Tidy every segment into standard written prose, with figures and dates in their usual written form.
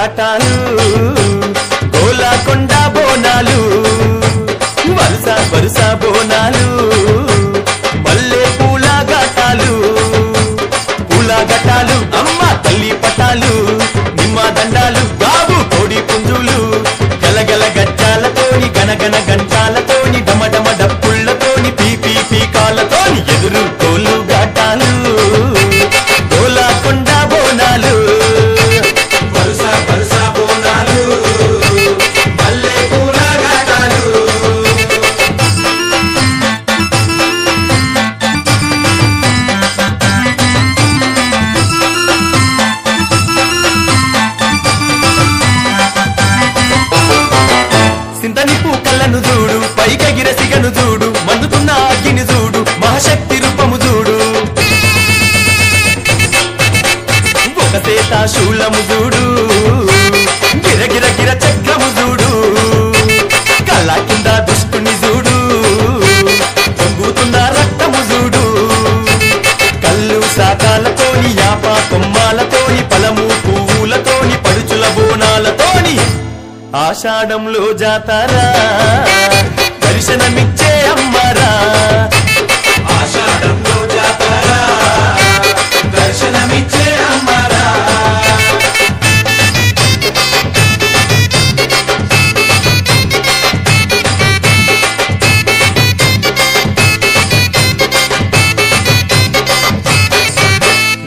ఘాటాలు గోలకొండ బోనాలు వరుస వరుస బోనాలు మల్లె పూల ఘాటాలు అమ్మ తల్లి పటాలు నిమ్మ దండాలు గాబు కోడి పుంజులు గలగల గజ్జాలతోని గనగన గంటాలతోని డమడమ డప్పుళ్లతోని పీపీ పీకాలతోని ఎదురు కోలు ఘాటాలు గోలకొండ బోనాలు వరుస వరుస బోనాలు మల్లె పూల ఘాటాలు సింతనిప్పు కళ్ళను చూడు పైకెగిర సిగను చూడు మండుతున్న అగ్గిని చూడు మహాశక్తి రూపము చూడు ఒక సేత శూలము చూడు గిరగిర గిర చక్రము చూడు కళ్ళ కింద దుష్టుని చూడు పొంగుతున్న రక్తము చూడు కళ్ళు శాఖాలతోని యాప కొమ్మాలతోని పలము పువ్వులతోని పడుచుల బోనాలతోని ఆషాఢంలో జాతారా దర్శనమిచ్చే అమ్మరా ఆషాఢంలో జాతర దర్శనమిచ్చే అమ్మరా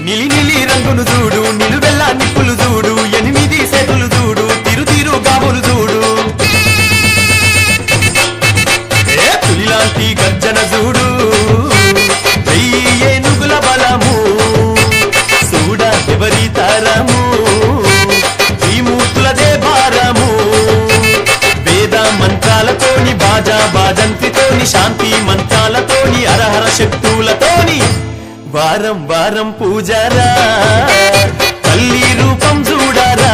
నిలి నిలి రంగును చూడు నిలువెల్ల నిప్పులు చూడు 8 సేతులు చూడు తిరు తిరు గాబులు చూడు పులిలాంటి గర్జన చూడు 1000 ఏనుగుల బలము చూడ ఎవరి తరము ఈ మూర్తులదే భారము వేద మంత్రాలతోని బాజా బాజంతితోని శాంతి మంత్రాలతోని అరహర శక్తులతోని వారం వారం పూజారా తల్లి రూపం చూడరా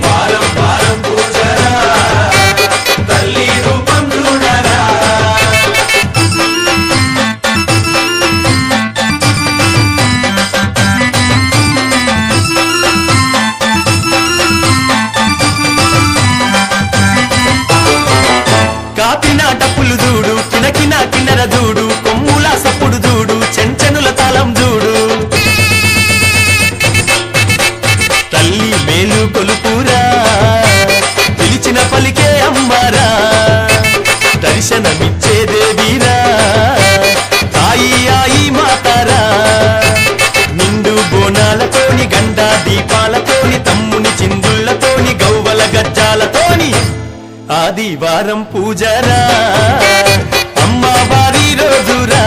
వారం వారం పూజరా తల్లి రూపం చూడరా కాపిన డప్పులు చూడు కినకిన కిన్నెర చూడు కొమ్ముల సప్పుడు చూడు చెంచెనుల తాళం చూడు తల్లి మేలు కొలుపురా పిలిచిన పలికే అమ్మరా దర్శనమిచ్చే దేవీరా తాయి ఆయి మాతారా నిండు బోనాలతోని గండ దీపాలతోని తమ్ముని చిందుళ్లతోని గౌవల గజ్జాలతోని ఆదివారం పూజరా అమ్మవారి రోజురా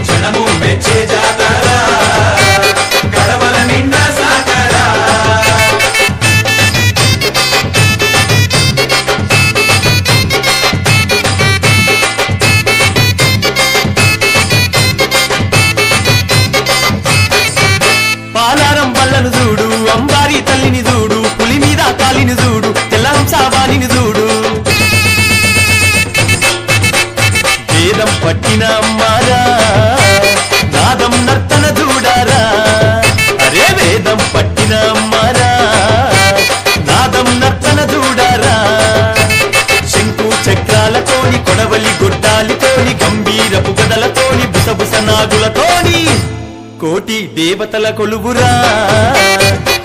జనము మెచ్చే జాతర గడవల నిండా సాకరా పాలారం బల్లను చూడు అంబారి తల్లిని చూడు పులి మీద కాలిని చూడు తెల్లంసావాణిని చూడు వేదం పట్టిన అమ్మారా నాదం నర్తన చూడారా అరే వేదం పట్టిన అమ్మారా నాదం నర్తన చూడారా శంకు చక్రాలతోని కొడవలి గొడ్డాలితోని గంభీరపు గదలతోని బుసబుస నాగులతోని కోటి దేవతల కొలువురా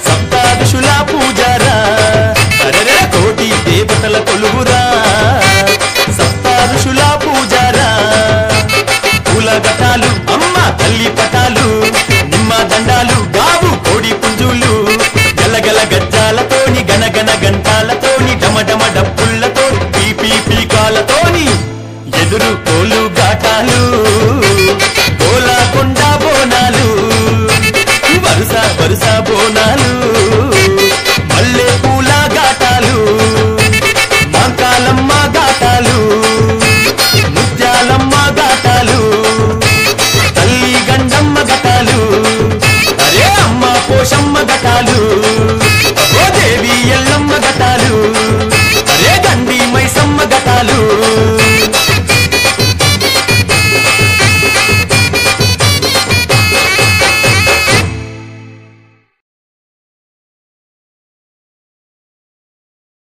సప్తాదశుల పూజారా అరే కోటి దేవతల కొలువురా సప్తాదశుల పూజారా పూల ఘటాలు అమ్మ తల్లి పటాలు నిమ్మ దండాలు గాబు కోడి పుంజులు గలగల గజ్జాలతోని గనగన గంటాలతోని డమడమ డప్పుళ్లతోని పీపీ పీకాలతోని ఎదురు కోలు ఘాటాలు